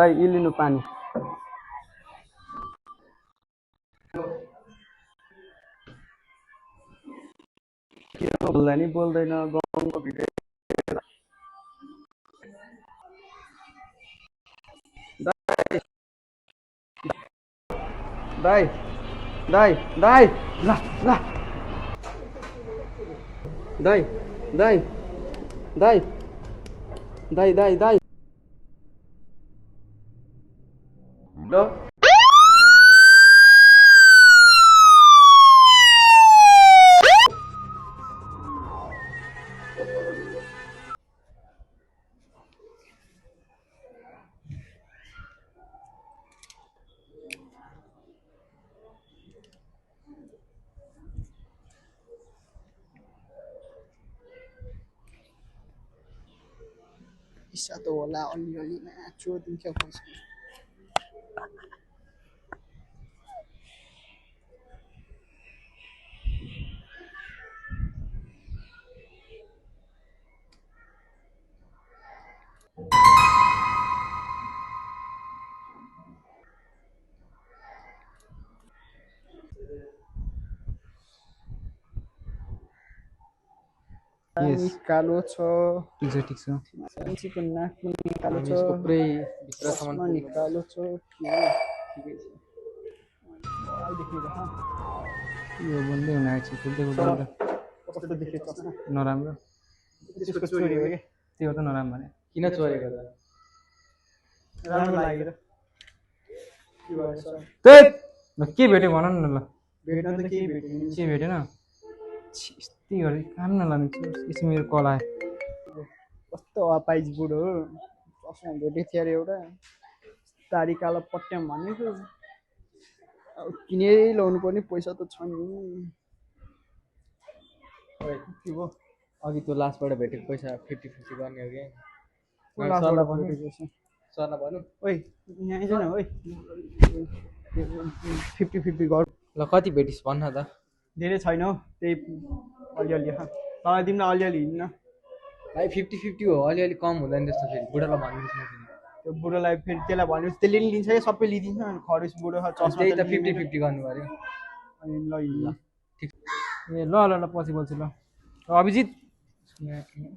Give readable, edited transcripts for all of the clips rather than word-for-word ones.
दाइ यी लिनु पानी के बोल्दा नि बोल्दैन गाउँको भिडियो दाइ दाइ दाइ ल ल दाइ दाइ दाइ दाइ दाइ दाइ ल पैसा तो होला अलिअलि नाचो दिन्छ पैसा कालो छ ठिक छ मान्छेको नाक पनि कालो छ पुरै भित्रसम्म पनि कालो छ यो बन्दै हुन आएको छ खुल्दै खुल्दै कस्तो देखेको छ नराम्रो त्यसको चोरी हो के त्यो त नराम्रो भने किन चोरेको त राम्रो लागेर के भएछ त्यही ल के भेट्यो भन न ल भेट्न त केही भेटेन के भेटेन यस्तै गरी काम नलाने यसो मेरो कल आयो कस्तो अपाइज बुढो हो चस्मा भेटेको थियो अरे एउटा दारी कालो पट्याम भनेको अब किनेरै लाउनु पर्ने पैसा त छ नि के भयो अघि त्यो लास्टबाट भेटेको पैसा 50-50 गर्ने हो कि सरलाई भन्नु ओइ यहाँ आइज न ओइ 50-50 गर ल कति भेटिस् भन्न त धेरै छैन हौ त्यही अलिअलि तँलाई तिमीलाई अलिअलि हिँड्न भाइ 50-50 हो अलिअलि कम हुँदैन त्यस्तो फेरि बुढालाई भनिदिनुहोस् न त्यो बुढोलाई फेरि त्यसलाई भनेपछि त्यसले नि लिन्छ कि सबै लिइदिन्छ अनि खरिस बुढो चस्मा त्यही त 50-50 गर्नु पर्यो अनि ल हिँड्न ठिक ए ल ल ल पछि बोल्छु ल अभिजित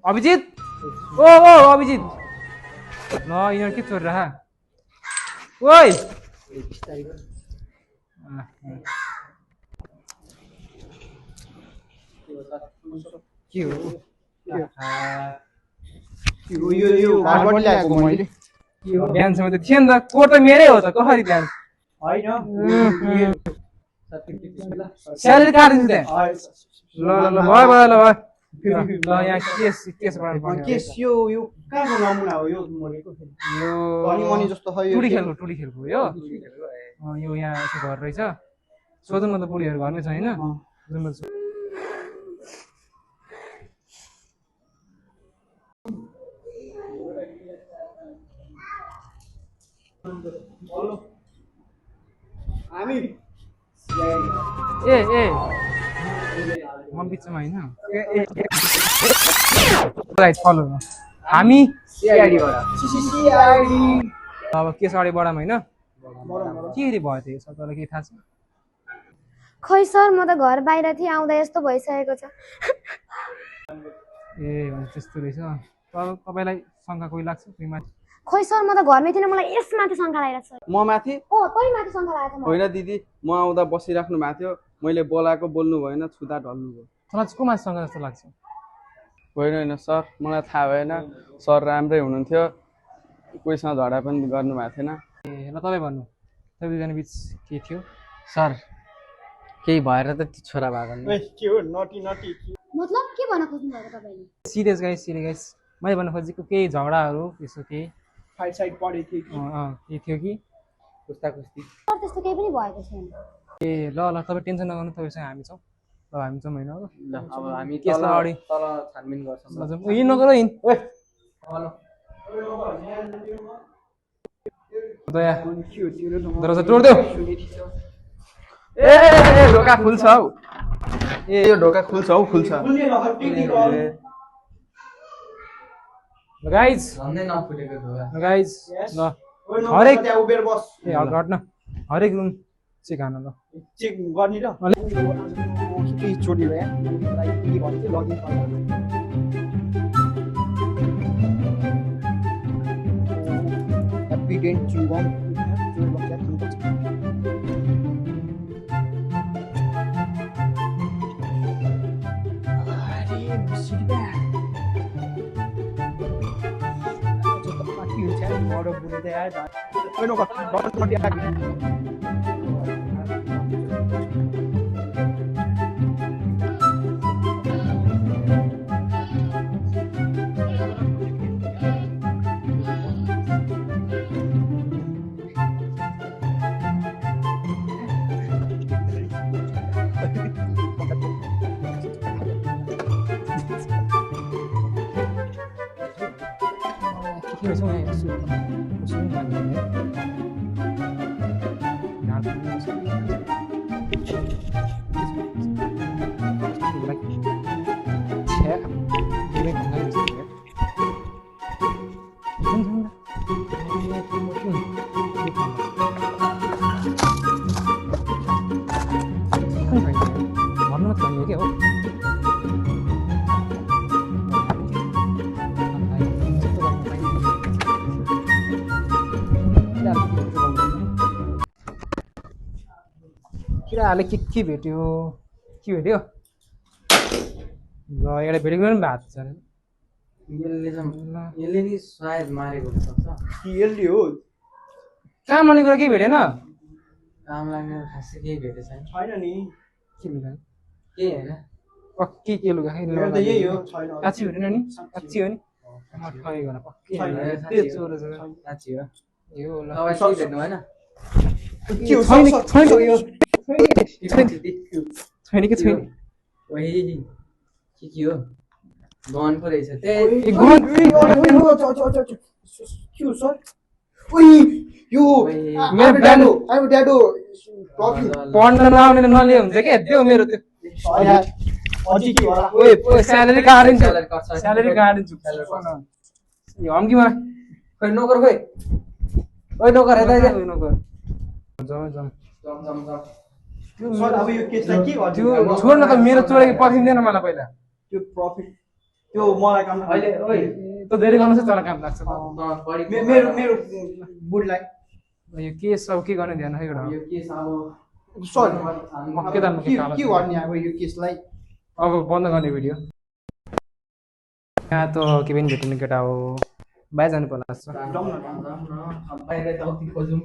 अभिजित ओ ओ अभिजित ल यिनीहरू के चोरिरह ओइ के हो यो घरबाट ल्याएको मैले बिहानसम्म त थिएन त कोट त मेरै हो त कसरी बिहान होइन स्यालेरी काटिदिन्छु त्यहाँ ल ल ल भयो भयो ल भयो ल यहाँ केस केस केस यो कहाँको नमुना हो यो मरेको यो मनी जस्तो छ यो टुडी खेलको यो यो यहाँ यसो घर रहेछ सोधौँ न त बुढीहरू घरमै छ होइन हामी ए ए म बिचमा होइन फलो हामी अब केस अगाडि बढाऊँ होइन के भयो त्यो तपाईँलाई केही थाहा छ खै सर म त घर बाहिर थिएँ आउँदा यस्तो भइसकेको छ ए त्यस्तो रहेछ तपाईँलाई शङ्का कोही लाग्छ कोही माथि खै सर म त घरमै थिएन मलाई यसमाथि शङ्का लागिरहेको छ म माथि ओ तै माथि शङ्का लागेको छ होइन दिदी म आउँदा बसिराख्नु भएको थियो मैले बोलाएको बोल्नु भएन छुदा ढल्नु भयो मलाई चाहिँ को माथि शङ्का जस्तो लाग्छ होइन होइन सर मलाई थाहा भएन सर राम्रै हुनुहुन्थ्यो कोहीसँग झगडा पनि गर्नु भएको थिएन ए ल तपाईँ भन्नु तपाईँ दुईजना बिच के थियो सर केही भएर त त्यो छोरा भएको के हो नटी नटी मतलब के भन्न खोज्नु भएको तपाईले सिरियस गाइस मैले भन्न खोजेको केही झगडाहरू यसो केही फाइट साइड पढेको थियो के थियो कि कुस्ता कुस्ती सर त्यस्तो केही पनि भएको छैन ए ल ल तपाईँ टेन्सन नगर्नु तपाईँसँग हामी छौँ ल हामी छौँ होइन ल अब हामी केसलाई अगाडि तल छानबिन गर्छौँ हिँड नगर हिँड दया दरवाजा तोड्देऊ ए ढोका खुल्छ हौ ए यो ढोका खुल्छ हौ खुल्छ गाइज झन्डै नफुटेको ढोका गाइज ल हरेक त्यहाँ उभिएर बस ए घट्न हरेक रुम चेक हान ल चेक गर्ने र केही चोरी भयो के भन्छु लगइन एभिडेन्ट च्युगम चोरी बक्सा खानुपर्छ अरे बिसिदा मर्डर बुझ्दै आयो भन्नु त के हो किराले के भेट्यो के भेट्यो ल एउटा भेटेको पनि भात छ यसले नि सायद मारेको हुनसक्छ यसले हो काम गर्ने कुरा केही भेटेन काम लाग्ने खासै केही भेटेको छैन छैन नि के लुगा केही होइन पक्की के लुगा मेरो त यही हो छैन काची भेटेन नि काची हो नि म ठगेको गर्न पक्की साँच्ची हो यो ल तपाईँ भेट्नु भएन के हो छैन छैन छैन कि छैन ओइ के हो गन पो रहेछ त्यही के सर ओइ यो मेरो ब्रान्ड आइम ड्याडो ट्रफी पढ्न नआउने नलिए हुन्छ के त्यो मेरो त्यो अझै के होला ओए स्यालेरी काटिन्छ स्यालेरी काट्छ। स्यालेरी काटिन्छ यो हम्की मलाई खोइ नोकर खोइ ओइ नोकर यता यता नगर जाऊ जाऊ सर अब यो केसलाई के गर्छ त्यो छोड न त मेरो चोरेको पर्खिँदैन मलाई पहिला त्यो प्रफिट त्यो मलाई काम अहिले ओइ त्यो धेरै गर्नु चाहिँ तँलाई काम लाग्छ बढी मेरो मेरो बुढलाई यो केस अब के गर्ने ध्यान एउटा यो केस अब सर मक्के दानमा के कालो के गर्ने अब यो केसलाई अब बन्द गर्ने भिडियो यहाँ त के पनि भेटिने केटा हो बाहिर जानु पर्ला जस्तो बाहिर जाउँ खोजौँ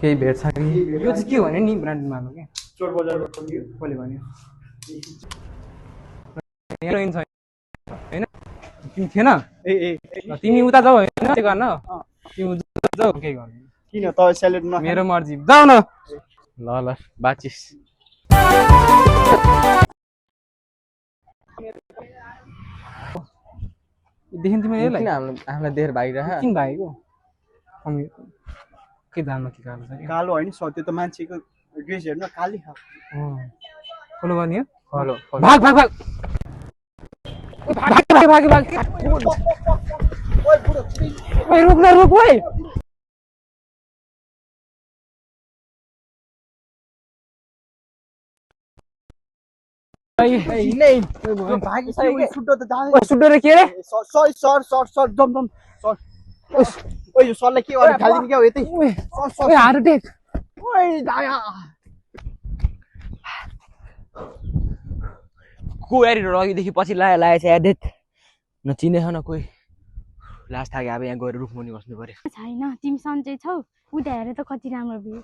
केही भेट्छ कि यो चाहिँ के भन्यो नि ब्रान्ड मार्नु के चोर बजारमा खोल्यो कसले भन्यो हेरोइन छ होइन तिमी थिएन ए तिमी उता जाऊ होइन के गर्न तिमी उता जाऊ के गर्नु किन तपाईँ स्यालेरी न मेरो मर्जी जाऊ न ल ल बाचिस देखिन् तिमी यसलाई हामीलाई देखेर भागिरह किन भागेको अनि के दाममा के कालो छ कालो होइन सर त्यो त मान्छेको ड्रेस हेर्नु काली खाल फलो गर्ने हो हेलो भाग भाग भाग भाग भाग भाग भाग ओए रुक न रुक ओए सुटर के रे सर जम सर ओइ यो सरलाई के गर्नु खालिदिनु क्या हो यतै ओए हार्ट अट्याक ओइ दाया को यार अघिदेखि पछि लागेछ याद नचिनेछ न कोही लास्ट थाक्यो अब यहाँ गएर रुखमुनि बस्नु पर्यो छैन तिमी सन्चै छौ उता हेर त कति राम्रो भ्यू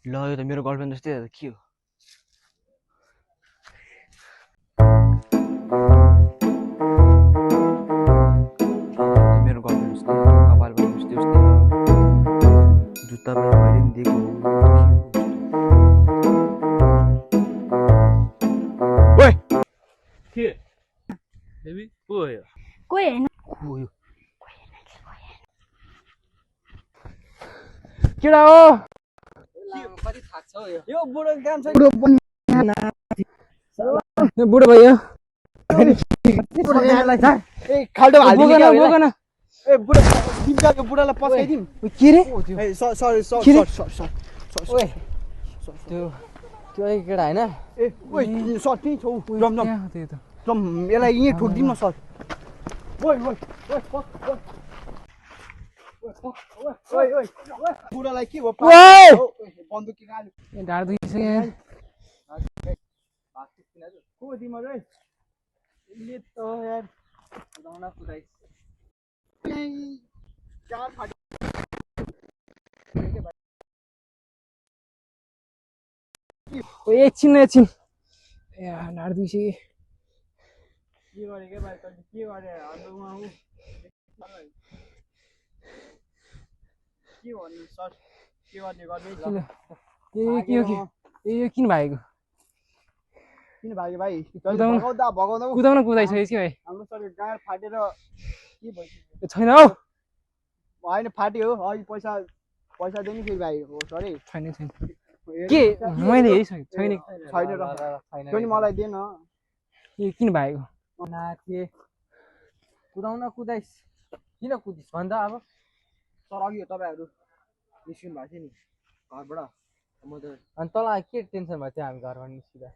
ल यो त मेरो गर्लफ्रेन्ड जस्तै के हो मेरो गर्लफ्रेन्ड जस्तै कपाल पनि उस्तै उस्तै जुत्ता पनि मैले नि दिएको ओए के बेबी को हो यो कोही हैन को यो केडा हो कति थाक्छ हौ यो यो बुढो काम छ बुढो पनि बुढो भइयो ए खाल्डो हाल्दिने क्या बोकन ए बुढा तिमीका यो बुढालाई पस्काइदिम के रे ए सरी के रे? ओए त्यो केटा होइन ए ओइ सर त्यही छौ जम जम त्यही त जम यसलाई यहीँ ठोकिदिउँ न सर ओइ ओइ ओइ ओइ बुढालाई के हो बन्दुक के गाल्यो ढाड दुखिसक्यो को तिम्रो रे ले त यार उडाउन कुदाइ चार फाट एकछिन ए ढाड दुखिसक्यो के गरे के भाइ तले के गरे हाल्नुमा उ के भन्नु सर के गर्ने गर्ने यो किन भागेको किन भाग्यो भाइ कुदाउनु- भगाउँदा कुदाउन कुदाइसकेको कि भाइ हाम्रो सर गाड फाटेर के भइसक्यो छैन हौ होइन फाट्यो हो अघि पैसा दिनु फेरि भाइ हो सरी छैन के मैले हेरिसकेँ छैन छैन र त्यो नि मलाई दे न यो किन भागेको नाथे कुदाउन कुदाइस किन कुदिस भन् त अब सर अघि तपाईँहरू निस्किनु भएको थियो नि घरबाट म त अनि तँलाई के टेन्सन भयो त्यो हामी घरबाट निस्किँदा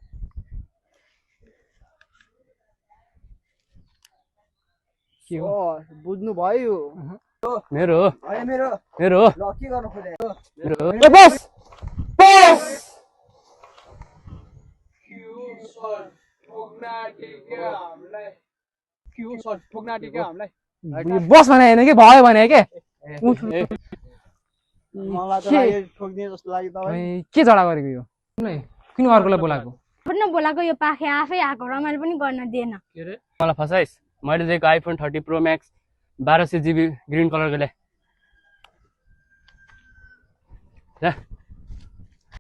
के हो बुझ्नु भयो मेरो हो होइन मेरो मेरो हो ल के गर्नु खोजे मेरो हो ए बस ठोक्न आँटेको हामीलाई यो बस भने होइन कि भयो भने के मलाई त लाग्यो ठोक्दिने जस्तो लाग्यो तपाईँ ए, के झगडा गरेको यो किन अर्कोलाई बोलाएको पनि बोलाएको यो पाखे आफै आएको रमाइलो पनि गर्न दिएन मलाई फसाइस् मैले दिएको iPhone 30 pro Max 1200 GB green कलरको ल्याए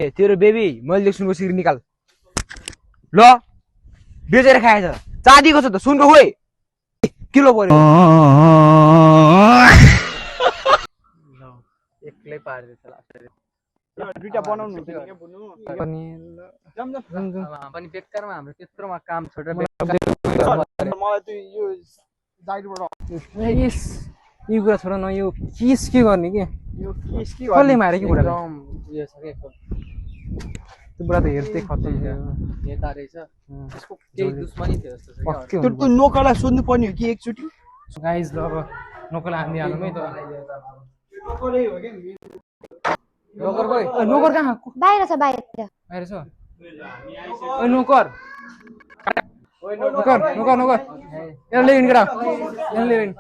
ए तेरो बेबी मैले दिएको सुनको सिक्री निकाल ल बेचेर खाएछ चाँदीको छ त सुनको खोइ किलो पर्यो एक्लै पारिदिन्छ दुईटा बनाउनु हुँदैन क्या बुझ्नु पनि जाम जाम पनि बेकारमा हाम्रो त्यत्रोमा काम छोडेर मलाई त यो दाइबाट यस यो कुरा छोड न यो केस के गर्ने के यो केस के कसले मारे कि बुढा उयो छ के त्यो बुढा त हेर्दै खत्तम थियो नेता रहेछ त्यसको केही दुश्मनी थियो जस्तो छ पक्कै त्यो हुनु नोकरलाई सोध्नु पर्ने हो कि एकचोटि गाइज ल अब नोकरलाई हानिदिइहालौँ है त नोकरै हो क्या नोकर गयो नोकर कहाँ बाहिर छ बाहिर बाहिर छ ओइ नोकर नोकर नोकर नोकर यहाँ ल्याइन केटा यहाँ ल्याइन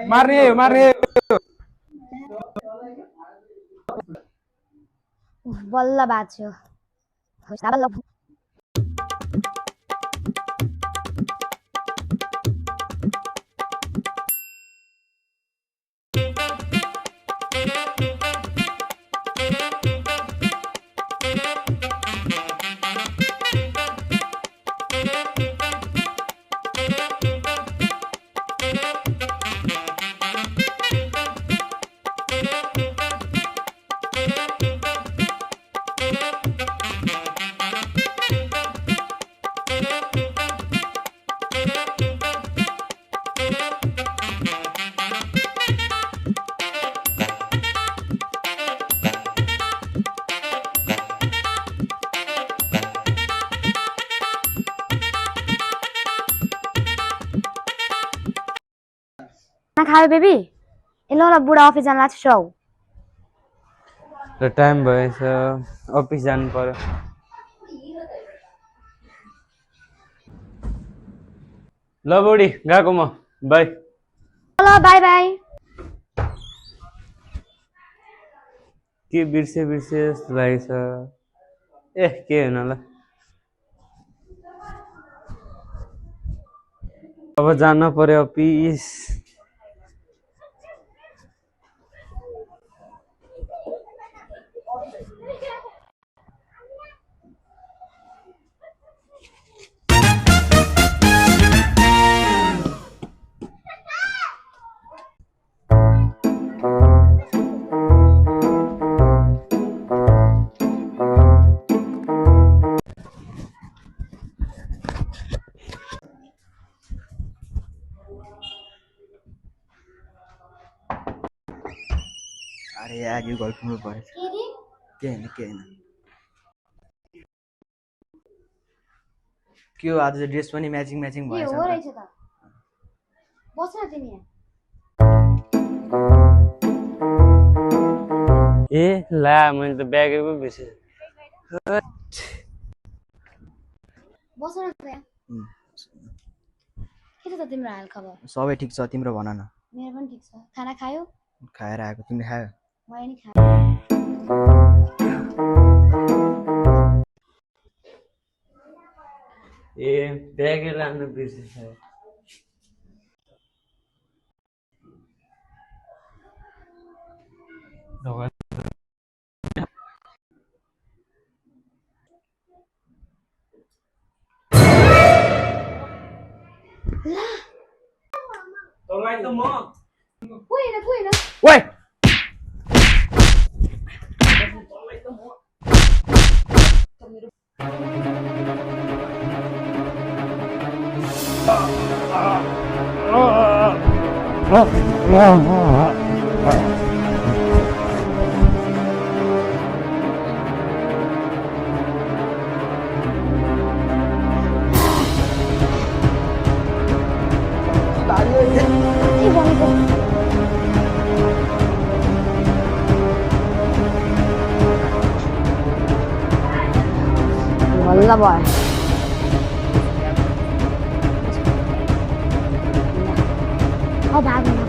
मार्ने बल्ल बाँच्यो बल्ल खायो बेबी ए ल बुढा अफिस जान लाग्छ सौ र टाइम भएछ अफिस जानु पर्यो ल बुढी गएको म बाई ल बाई बाई के बिर्से जस्तो लागेछ ए के होइन ल अब जान पर्यो अफिस अरे यार यो गर्नु पर्यो के रे के हैन के हो आज ड्रेस पनि म्याचिङ के भएछ हो रहेछ त बस न तिमी यहाँ ए ला मैले त ब्यागै पो बिर्सेँ बस न त यहाँ के छ त तिम्रो हाल खबर सबै ठिक छ तिम्रो भन न मेरो पनि ठिक छ खाना खायो खाएर आएको तिमीले खायो मैले नि खाएँ ए ब्यागै लानु बिर्सेछ कोही ओइ के भनेको बल्ल भयो अब भाग्नु